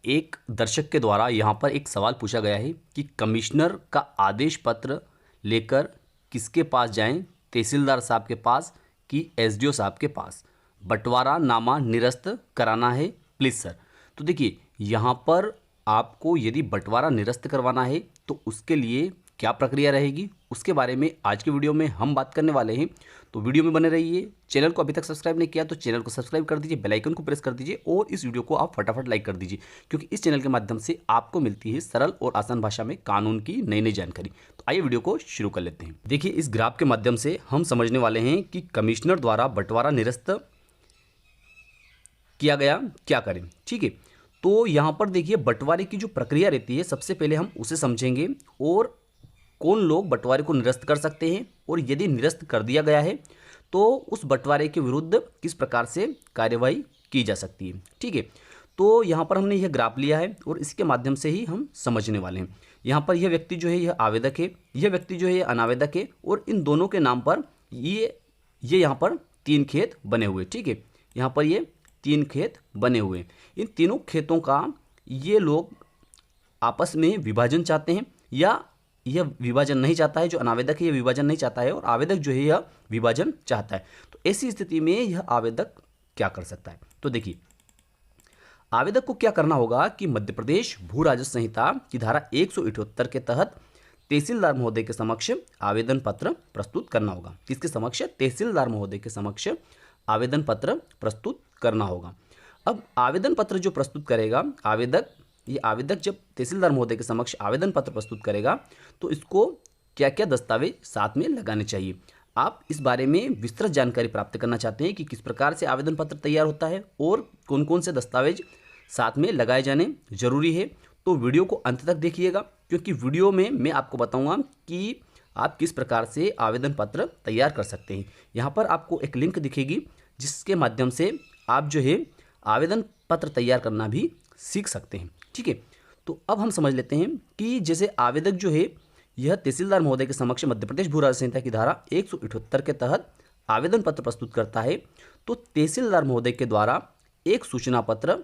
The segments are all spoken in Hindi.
एक दर्शक के द्वारा यहाँ पर एक सवाल पूछा गया है कि कमिश्नर का आदेश पत्र लेकर किसके पास जाएं, तहसीलदार साहब के पास कि एसडीओ साहब के पास। बंटवारा नामा निरस्त कराना है प्लीज़ सर। तो देखिए यहाँ पर आपको यदि बंटवारा निरस्त करवाना है तो उसके लिए क्या प्रक्रिया रहेगी उसके बारे में आज की वीडियो में हम बात करने वाले हैं। तो वीडियो में बने रहिए। चैनल को अभी तक सब्सक्राइब नहीं किया तो चैनल को सब्सक्राइब कर दीजिए, बेल आइकन को प्रेस कर दीजिए और इस वीडियो को आप फटाफट लाइक कर दीजिए, क्योंकि इस चैनल के माध्यम से आपको मिलती है सरल और आसान भाषा में कानून की नई नई जानकारी। तो आइए वीडियो को शुरू कर लेते हैं। देखिए इस ग्राफ के माध्यम से हम समझने वाले हैं कि कमिश्नर द्वारा बंटवारा निरस्त किया गया क्या करें। ठीक है, तो यहाँ पर देखिए बंटवारे की जो प्रक्रिया रहती है सबसे पहले हम उसे समझेंगे और कौन लोग बंटवारे को निरस्त कर सकते हैं और यदि निरस्त कर दिया गया है तो उस बंटवारे के विरुद्ध किस प्रकार से कार्यवाही की जा सकती है। ठीक है, तो यहाँ पर हमने यह ग्राफ लिया है और इसके माध्यम से ही हम समझने वाले हैं। यहाँ पर यह व्यक्ति जो है यह आवेदक है, यह व्यक्ति जो है यह अनावेदक है और इन दोनों के नाम पर ये यहाँ पर 3 खेत बने हुए। ठीक है, यहाँ पर ये 3 खेत बने हुए हैं। इन तीनों खेतों का ये लोग आपस में विभाजन चाहते हैं या यह विभाजन नहीं चाहता है। जो अनावेदक है यह विभाजन नहीं चाहता है और आवेदक जो है यह विभाजन चाहता है। तो ऐसी स्थिति में यह आवेदक क्या कर सकता है। तो देखिए आवेदक को क्या करना होगा कि मध्य प्रदेश भू राजस्व संहिता की धारा 178 के तहत तहसीलदार महोदय के समक्ष आवेदन पत्र प्रस्तुत करना होगा। किसके समक्ष? तहसीलदार महोदय के समक्ष आवेदन पत्र प्रस्तुत करना होगा। अब आवेदन पत्र जो प्रस्तुत करेगा आवेदक जब तहसीलदार महोदय के समक्ष आवेदन पत्र प्रस्तुत करेगा तो इसको क्या क्या दस्तावेज साथ में लगाने चाहिए। आप इस बारे में विस्तृत जानकारी प्राप्त करना चाहते हैं कि किस प्रकार से आवेदन पत्र तैयार होता है और कौन कौन से दस्तावेज साथ में लगाए जाने जरूरी है, तो वीडियो को अंत तक देखिएगा, क्योंकि वीडियो में मैं आपको बताऊंगा कि आप किस प्रकार से आवेदन पत्र तैयार कर सकते हैं। यहाँ पर आपको एक लिंक दिखेगी जिसके माध्यम से आप जो है आवेदन पत्र तैयार करना भी सीख सकते हैं। ठीक है, तो अब हम समझ लेते हैं कि जैसे आवेदक जो है यह तहसीलदार महोदय के समक्ष मध्य प्रदेश भू राजस्व संहिता की धारा 178 के तहत आवेदन पत्र प्रस्तुत करता है तो तहसीलदार महोदय के द्वारा एक सूचना पत्र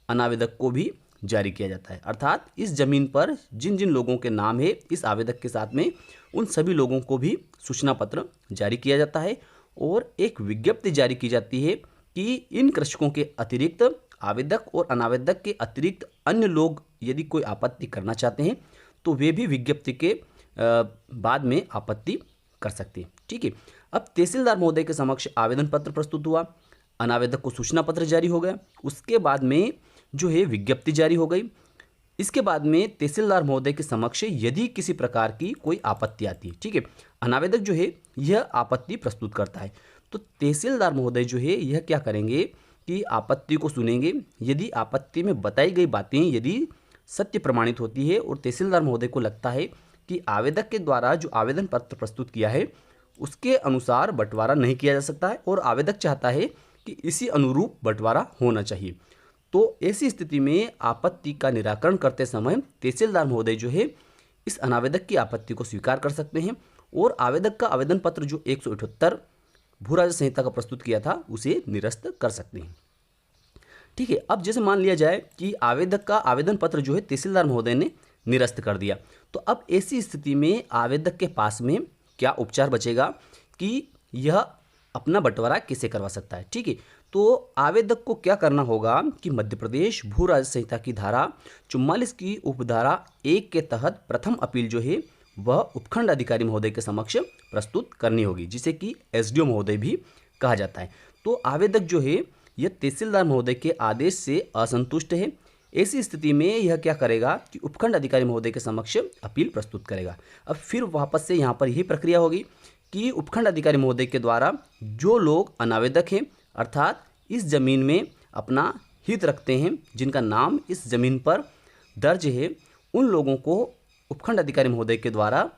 अनावेदक को भी जारी किया जाता है। अर्थात इस जमीन पर जिन जिन लोगों के नाम है इस आवेदक के साथ में उन सभी लोगों को भी सूचना पत्र जारी किया जाता है और एक विज्ञप्ति जारी की जाती है कि इन कृषकों के अतिरिक्त आवेदक और अनावेदक के अतिरिक्त अन्य लोग यदि कोई आपत्ति करना चाहते हैं तो वे भी विज्ञप्ति के बाद में आपत्ति कर सकते हैं। ठीक है, अब तहसीलदार महोदय के समक्ष आवेदन पत्र प्रस्तुत हुआ, अनावेदक को सूचना पत्र जारी हो गया, उसके बाद में जो है विज्ञप्ति जारी हो गई। इसके बाद में तहसीलदार महोदय के समक्ष यदि किसी प्रकार की कोई आपत्ति आती है, ठीक है, अनावेदक जो है यह आपत्ति प्रस्तुत करता है तो तहसीलदार महोदय जो है यह क्या करेंगे कि आपत्ति को सुनेंगे। यदि आपत्ति में बताई गई बातें यदि सत्य प्रमाणित होती है और तहसीलदार महोदय को लगता है कि आवेदक के द्वारा जो आवेदन पत्र प्रस्तुत किया है उसके अनुसार बंटवारा नहीं किया जा सकता है और आवेदक चाहता है कि इसी अनुरूप बंटवारा होना चाहिए, तो ऐसी स्थिति में आपत्ति का निराकरण करते समय तहसीलदार महोदय जो है इस अनावेदक की आपत्ति को स्वीकार कर सकते हैं और आवेदक का आवेदन पत्र जो 178 भू राजस्व संहिता का प्रस्तुत किया था उसे निरस्त कर सकते हैं। ठीक है, अब जैसे मान लिया जाए कि आवेदक का आवेदन पत्र जो है तहसीलदार महोदय ने निरस्त कर दिया, तो अब ऐसी स्थिति में आवेदक के पास में क्या उपचार बचेगा कि यह अपना बंटवारा कैसे करवा सकता है। ठीक है, तो आवेदक को क्या करना होगा कि मध्य प्रदेश भू राजस्व संहिता की धारा 44 की उपधारा 1 के तहत प्रथम अपील जो है वह उपखंड अधिकारी महोदय के समक्ष प्रस्तुत करनी होगी, जिसे कि एसडीओ महोदय भी कहा जाता है। तो आवेदक जो है यह तहसीलदार महोदय के आदेश से असंतुष्ट है। ऐसी स्थिति में यह क्या करेगा कि उपखंड अधिकारी महोदय के समक्ष अपील प्रस्तुत करेगा। अब फिर वापस से यहाँ पर यही प्रक्रिया होगी कि उपखंड अधिकारी महोदय के द्वारा जो लोग अनावेदक हैं अर्थात इस जमीन में अपना हित रखते हैं, जिनका नाम इस जमीन पर दर्ज है, उन लोगों को उपखंड अधिकारी महोदय के द्वारा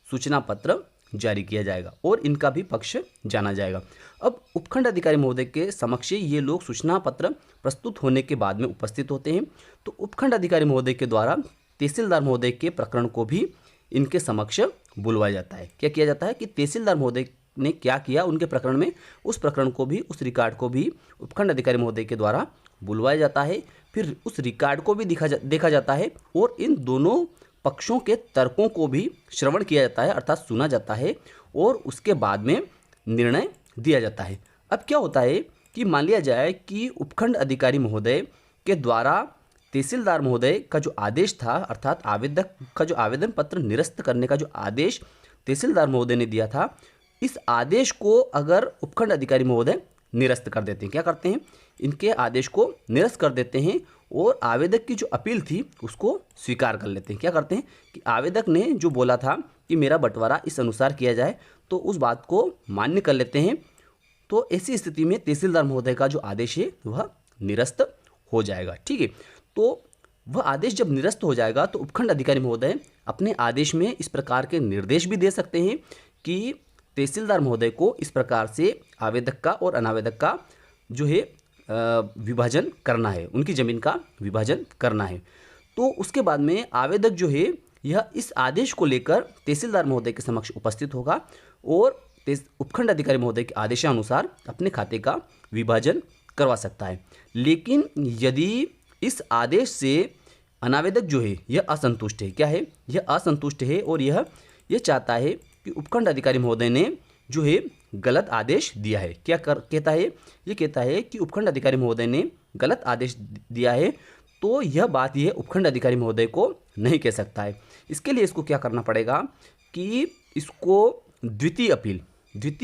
सूचना पत्र जारी किया जाएगा और इनका भी पक्ष जाना जाएगा। अब उपखंड अधिकारी महोदय के समक्ष ये लोग सूचना पत्र प्रस्तुत होने के बाद में उपस्थित होते हैं तो उपखंड अधिकारी महोदय के द्वारा तहसीलदार महोदय के प्रकरण को भी इनके समक्ष बुलवाया जाता है। क्या किया जाता है कि तहसीलदार महोदय ने क्या किया उनके प्रकरण में, उस प्रकरण को भी, उस रिकॉर्ड को भी उपखंड अधिकारी महोदय के द्वारा बुलवाया जाता है। फिर उस रिकॉर्ड को भी देखा जाता है और इन दोनों पक्षों के तर्कों को भी श्रवण किया जाता है, अर्थात सुना जाता है और उसके बाद में निर्णय दिया जाता है। अब क्या होता है कि मान लिया जाए कि उपखंड अधिकारी महोदय के द्वारा तहसीलदार महोदय का जो आदेश था, अर्थात आवेदक का जो आवेदन पत्र निरस्त करने का जो आदेश तहसीलदार महोदय ने दिया था, इस आदेश को अगर उपखंड अधिकारी महोदय निरस्त कर देते हैं, क्या करते हैं, इनके आदेश को निरस्त कर देते हैं और आवेदक की जो अपील थी उसको स्वीकार कर लेते हैं। क्या करते हैं कि आवेदक ने जो बोला था कि मेरा बंटवारा इस अनुसार किया जाए, तो उस बात को मान्य कर लेते हैं। तो ऐसी स्थिति में तहसीलदार महोदय का जो आदेश है वह निरस्त हो जाएगा। ठीक है, तो वह आदेश जब निरस्त हो जाएगा तो उपखंड अधिकारी महोदय अपने आदेश में इस प्रकार के निर्देश भी दे सकते हैं कि तहसीलदार महोदय को इस प्रकार से आवेदक का और अनावेदक का जो है विभाजन करना है, उनकी ज़मीन का विभाजन करना है। तो उसके बाद में आवेदक जो है यह इस आदेश को लेकर तहसीलदार महोदय के समक्ष उपस्थित होगा और उपखंड अधिकारी महोदय के आदेशानुसार अपने खाते का विभाजन करवा सकता है। लेकिन यदि इस आदेश से अनावेदक जो है यह असंतुष्ट है, क्या है, यह असंतुष्ट है और यह चाहता है कि उपखंड अधिकारी महोदय ने जो है गलत आदेश दिया है, कहता है, ये कहता है कि उपखंड अधिकारी महोदय ने गलत आदेश दिया है, तो यह बात यह उपखंड अधिकारी महोदय को नहीं कह सकता है। इसके लिए इसको क्या करना पड़ेगा कि इसको द्वितीय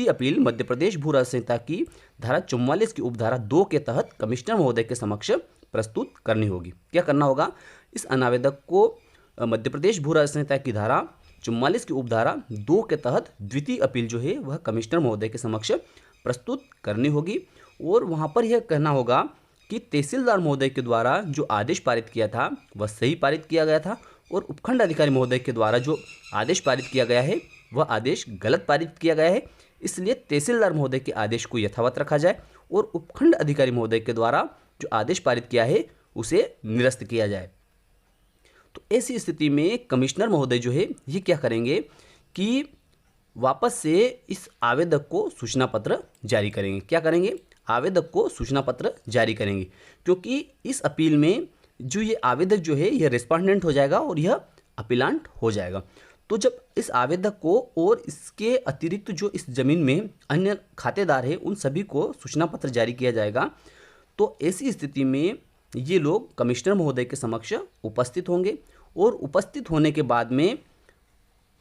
अपील मध्य प्रदेश भू राजस्व संहिता की धारा 44 की उपधारा 2 के तहत कमिश्नर महोदय के समक्ष प्रस्तुत करनी होगी। क्या करना होगा, इस अनावेदक को मध्य प्रदेश भू राजस्व संहिता की धारा 44 की उपधारा 2 के तहत द्वितीय अपील जो है वह कमिश्नर महोदय के समक्ष प्रस्तुत करनी होगी और वहाँ पर यह कहना होगा कि तहसीलदार महोदय के द्वारा जो आदेश पारित किया था वह सही पारित किया गया था और उपखंड अधिकारी महोदय के द्वारा जो आदेश पारित किया गया है वह आदेश गलत पारित किया गया है। इसलिए तहसीलदार महोदय के आदेश को यथावत रखा जाए और उपखंड अधिकारी महोदय के द्वारा जो आदेश पारित किया है उसे निरस्त किया जाए। तो ऐसी स्थिति में कमिश्नर महोदय जो है ये क्या करेंगे कि वापस से इस आवेदक को सूचना पत्र जारी करेंगे। क्या करेंगे, आवेदक को सूचना पत्र जारी करेंगे, क्योंकि इस अपील में जो ये आवेदक जो है यह रिस्पॉन्डेंट हो जाएगा और यह अपीलांट हो जाएगा। तो जब इस आवेदक को और इसके अतिरिक्त जो इस ज़मीन में अन्य खातेदार हैं उन सभी को सूचना पत्र जारी किया जाएगा, तो ऐसी स्थिति में ये लोग कमिश्नर महोदय के समक्ष उपस्थित होंगे और उपस्थित होने के बाद में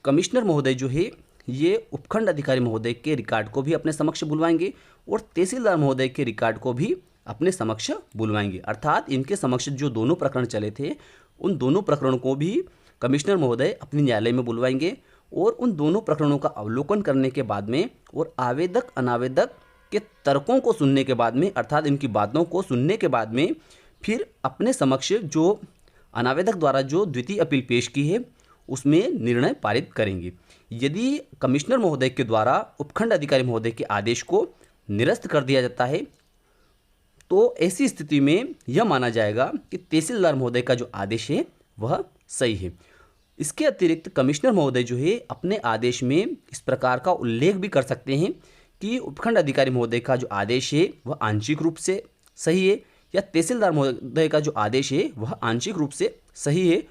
कमिश्नर महोदय जो है ये उपखंड अधिकारी महोदय के रिकॉर्ड को भी अपने समक्ष बुलवाएंगे और तहसीलदार महोदय के रिकॉर्ड को भी अपने समक्ष बुलवाएंगे। अर्थात इनके समक्ष जो दोनों प्रकरण चले थे उन दोनों प्रकरणों को भी कमिश्नर महोदय अपने न्यायालय में बुलवाएंगे और उन दोनों प्रकरणों का अवलोकन करने के बाद में और आवेदक अनावेदक के तर्कों को सुनने के बाद में, अर्थात इनकी बातों को सुनने के बाद में फिर अपने समक्ष जो अनावेदक द्वारा जो द्वितीय अपील पेश की है उसमें निर्णय पारित करेंगे। यदि कमिश्नर महोदय के द्वारा उपखंड अधिकारी महोदय के आदेश को निरस्त कर दिया जाता है तो ऐसी स्थिति में यह माना जाएगा कि तहसीलदार महोदय का जो आदेश है वह सही है। इसके अतिरिक्त कमिश्नर महोदय जो है अपने आदेश में इस प्रकार का उल्लेख भी कर सकते हैं कि उपखंड अधिकारी महोदय का जो आदेश है वह आंशिक रूप से सही है या तहसीलदार महोदय का जो आदेश है वह आंशिक रूप से सही है,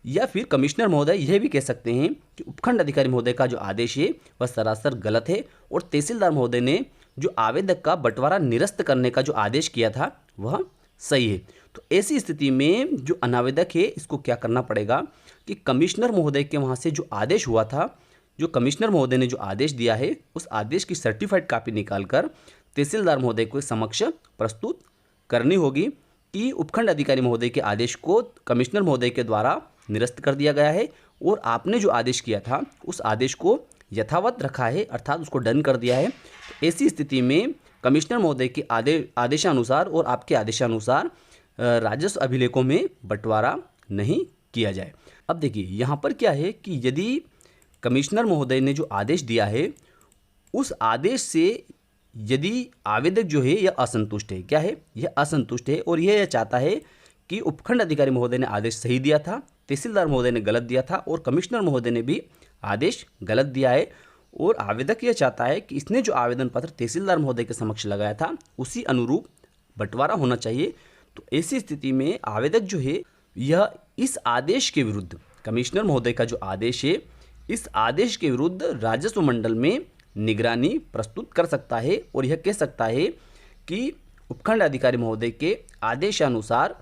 या फिर कमिश्नर महोदय यह भी कह सकते हैं कि उपखंड अधिकारी महोदय का जो आदेश है वह सरासर गलत है और तहसीलदार महोदय ने जो आवेदक का बंटवारा निरस्त करने का जो आदेश किया था वह सही है। तो ऐसी स्थिति में जो अनावेदक है इसको क्या करना पड़ेगा कि कमिश्नर महोदय के वहाँ से जो आदेश हुआ था, जो कमिश्नर महोदय ने जो आदेश दिया है उस आदेश की सर्टिफाइड कॉपी निकालकर तहसीलदार महोदय को समक्ष प्रस्तुत करनी होगी कि उपखंड अधिकारी महोदय के आदेश को कमिश्नर महोदय के द्वारा निरस्त कर दिया गया है और आपने जो आदेश किया था उस आदेश को यथावत रखा है, अर्थात उसको डन कर दिया है। तो ऐसी स्थिति में कमिश्नर महोदय के आदेशानुसार और आपके आदेशानुसार राजस्व अभिलेखों में बंटवारा नहीं किया जाए। अब देखिए यहाँ पर क्या है कि यदि कमिश्नर महोदय ने जो आदेश दिया है उस आदेश से यदि आवेदक जो है यह असंतुष्ट है, क्या है, यह असंतुष्ट है और यह चाहता है कि उपखंड अधिकारी महोदय ने आदेश सही दिया था, तहसीलदार महोदय ने गलत दिया था और कमिश्नर महोदय ने भी आदेश गलत दिया है और आवेदक यह चाहता है कि इसने जो आवेदन पत्र तहसीलदार महोदय के समक्ष लगाया था उसी अनुरूप बंटवारा होना चाहिए, तो ऐसी स्थिति में आवेदक जो है यह इस आदेश के विरुद्ध, कमिश्नर महोदय का जो आदेश है, इस आदेश के विरुद्ध राजस्व मंडल में निगरानी प्रस्तुत कर सकता है और यह कह सकता है कि उपखंड अधिकारी महोदय के आदेशानुसार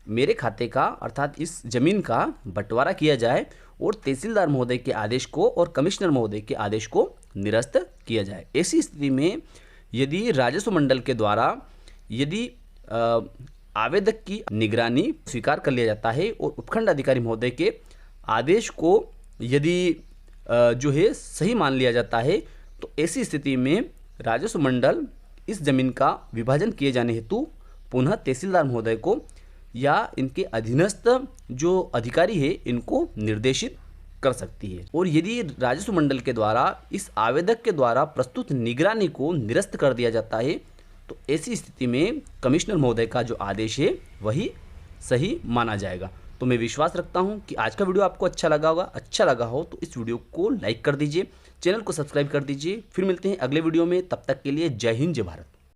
मेरे खाते का अर्थात इस जमीन का बंटवारा किया जाए और तहसीलदार महोदय के आदेश को और कमिश्नर महोदय के आदेश को निरस्त किया जाए। ऐसी स्थिति में यदि राजस्व मंडल के द्वारा यदि आवेदक की निगरानी स्वीकार कर लिया जाता है और उपखंड अधिकारी महोदय के आदेश को यदि जो है सही मान लिया जाता है, तो ऐसी स्थिति में राजस्व मंडल इस जमीन का विभाजन किए जाने हेतु पुनः तहसीलदार महोदय को या इनके अधीनस्थ जो अधिकारी है इनको निर्देशित कर सकती है। और यदि राजस्व मंडल के द्वारा इस आवेदक के द्वारा प्रस्तुत निगरानी को निरस्त कर दिया जाता है, तो ऐसी स्थिति में कमिश्नर महोदय का जो आदेश है वही सही माना जाएगा। तो मैं विश्वास रखता हूं कि आज का वीडियो आपको अच्छा लगा होगा। अच्छा लगा हो तो इस वीडियो को लाइक कर दीजिए, चैनल को सब्सक्राइब कर दीजिए। फिर मिलते हैं अगले वीडियो में, तब तक के लिए जय हिंद जय भारत।